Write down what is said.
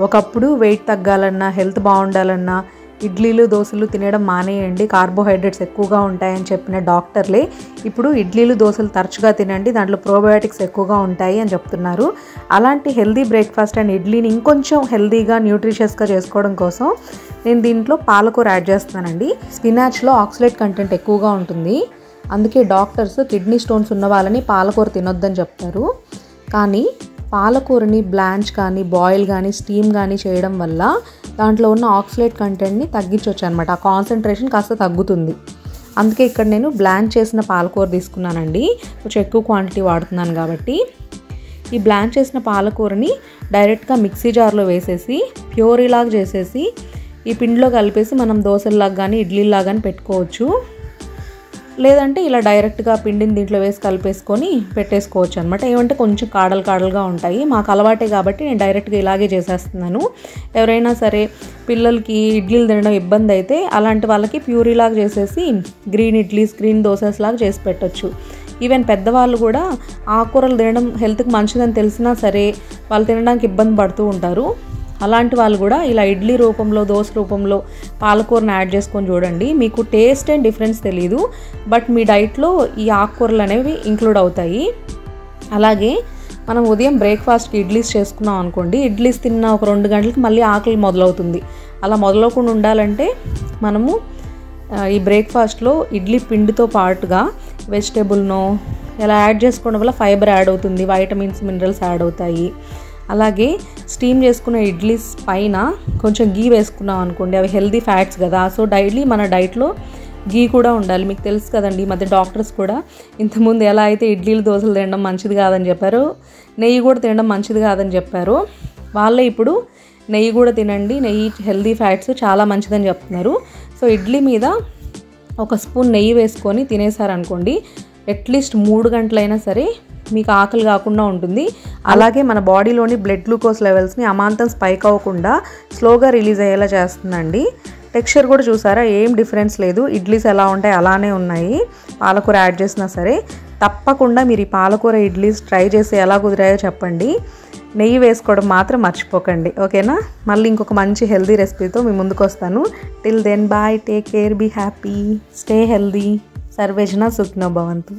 ఒకప్పుడు wait తగ్గాలన్నా health బాగుండాలన్నా ఇడ్లీలు దోశలు తినడం మానేయండి, కార్బోహైడ్రేట్స్ ఎక్కువగా ఉంటాయని చెప్పిన డాక్టర్లే ఇప్పుడు ఇడ్లీలు దోశలు తరచుగా తినండి, దాంట్లో ప్రోబయోటిక్స్ ఎక్కువగా ఉంటాయి అని చెప్తున్నారు. అలాంటి హెల్దీ బ్రేక్ఫాస్ట్ అండ్ ఇడ్లీని ఇంకొంచెం హెల్దీగా న్యూట్రిషియస్గా చేసుకోవడం కోసం నేను దీంట్లో పాలకూర యాడ్ చేస్తున్నానండి. స్పినాచ్లో ఆక్సలేట్ కంటెంట్ ఎక్కువగా ఉంటుంది, అందుకే డాక్టర్స్ కిడ్నీ స్టోన్స్ ఉన్న వాళ్ళని పాలకూర తినొద్దని చెప్తారు. కానీ పాలకూరని బ్లాంచ్ కానీ బాయిల్ కానీ స్టీమ్ కానీ చేయడం వల్ల దాంట్లో ఉన్న ఆక్సలేట్ కంటెంట్ని తగ్గించవచ్చు అనమాట. ఆ కాన్సన్ట్రేషన్ కాస్త తగ్గుతుంది. అందుకే ఇక్కడ నేను బ్లాంచ్ చేసిన పాలకూర తీసుకున్నానండి, కొంచెం ఎక్కువ క్వాంటిటీ వాడుతున్నాను కాబట్టి. ఈ బ్లాంచ్ చేసిన పాలకూరని డైరెక్ట్గా మిక్సీ జార్లో వేసేసి ప్యూరీలాగా చేసేసి ఈ పిండిలో కలిపేసి మనం దోశల్లాగా కానీ ఇడ్లీలాగా కానీ పెట్టుకోవచ్చు. లేదంటే ఇలా డైరెక్ట్గా పిండిని దీంట్లో వేసి కలిపేసుకొని పెట్టేసుకోవచ్చు అనమాట. ఏమంటే కొంచెం కాడలుగా ఉంటాయి. మాకు అలవాటే కాబట్టి నేను డైరెక్ట్గా ఇలాగే చేసేస్తున్నాను. ఎవరైనా సరే పిల్లలకి ఇడ్లీలు తినడం ఇబ్బంది అయితే అలాంటి వాళ్ళకి ప్యూరీలాగా చేసేసి గ్రీన్ ఇడ్లీస్ గ్రీన్ దోసెస్ లాగా చేసి పెట్టచ్చు. ఈవెన్ పెద్దవాళ్ళు కూడా ఆకుకూరలు తినడం హెల్త్కి మంచిదని తెలిసినా సరే వాళ్ళు తినడానికి ఇబ్బంది పడుతూ ఉంటారు. అలాంటి వాళ్ళు కూడా ఇలా ఇడ్లీ రూపంలో దోశ రూపంలో పాలకూరను యాడ్ చేసుకొని చూడండి. మీకు టేస్ట్ అండ్ డిఫరెన్స్ తెలీదు, బట్ మీ డైట్లో ఈ ఆకుకూరలు అనేవి ఇంక్లూడ్ అవుతాయి. అలాగే మనం ఉదయం బ్రేక్ఫాస్ట్కి ఇడ్లీస్ చేసుకున్నాం అనుకోండి, ఇడ్లీస్ తిన్న ఒక 2 గంటలకి మళ్ళీ ఆకలి మొదలవుతుంది. అలా మొదలవకుండా ఉండాలంటే మనము ఈ బ్రేక్ఫాస్ట్లో ఇడ్లీ పిండితో పాటుగా వెజిటేబుల్నో ఇలా యాడ్ చేసుకోవడం వల్ల ఫైబర్ యాడ్ అవుతుంది, వైటమిన్స్ మినరల్స్ యాడ్ అవుతాయి. అలాగే స్టీమ్ చేసుకున్న ఇడ్లీస్ పైన కొంచెం గీ వేసుకున్నాం అనుకోండి, అవి హెల్దీ ఫ్యాట్స్ కదా, సో డైలీ మన డైట్లో గీ కూడా ఉండాలి. మీకు తెలుసు కదండి, ఈ మధ్య డాక్టర్స్ కూడా ఇంతకుముందు ఎలా అయితే ఇడ్లీలు దోశలు తినడం మంచిది కాదని చెప్పారు, నెయ్యి కూడా తినడం మంచిది కాదని చెప్పారు, వాళ్ళే ఇప్పుడు నెయ్యి కూడా తినండి, నెయ్యి హెల్దీ ఫ్యాట్స్ చాలా మంచిదని చెప్తున్నారు. సో ఇడ్లీ మీద ఒక స్పూన్ నెయ్యి వేసుకొని తినేసారనుకోండి, అట్లీస్ట్ 3 గంటలైనా సరే మీకు ఆకలి కాకుండా ఉంటుంది. అలాగే మన బాడీలోని బ్లడ్ గ్లూకోజ్ లెవెల్స్ని అమాంతం స్పైక్ అవ్వకుండా స్లోగా రిలీజ్ అయ్యేలా చేస్తుందండి. టెక్స్చర్ కూడా చూసారా, ఏం డిఫరెన్స్ లేదు, ఇడ్లీస్ ఎలా ఉంటాయి అలానే ఉన్నాయి పాలకూర యాడ్ చేసినా సరే. తప్పకుండా మీరు ఈ పాలకూర ఇడ్లీస్ ట్రై చేసి ఎలా కుదిరాయో చెప్పండి. నెయ్యి వేసుకోవడం మాత్రం మర్చిపోకండి, ఓకేనా? మళ్ళీ ఇంకొక మంచి హెల్దీ రెసిపీతో మీ ముందుకు వస్తాను. Till then bye, take care, be happy, stay healthy, సర్వేజన సుఖినో భవంతు.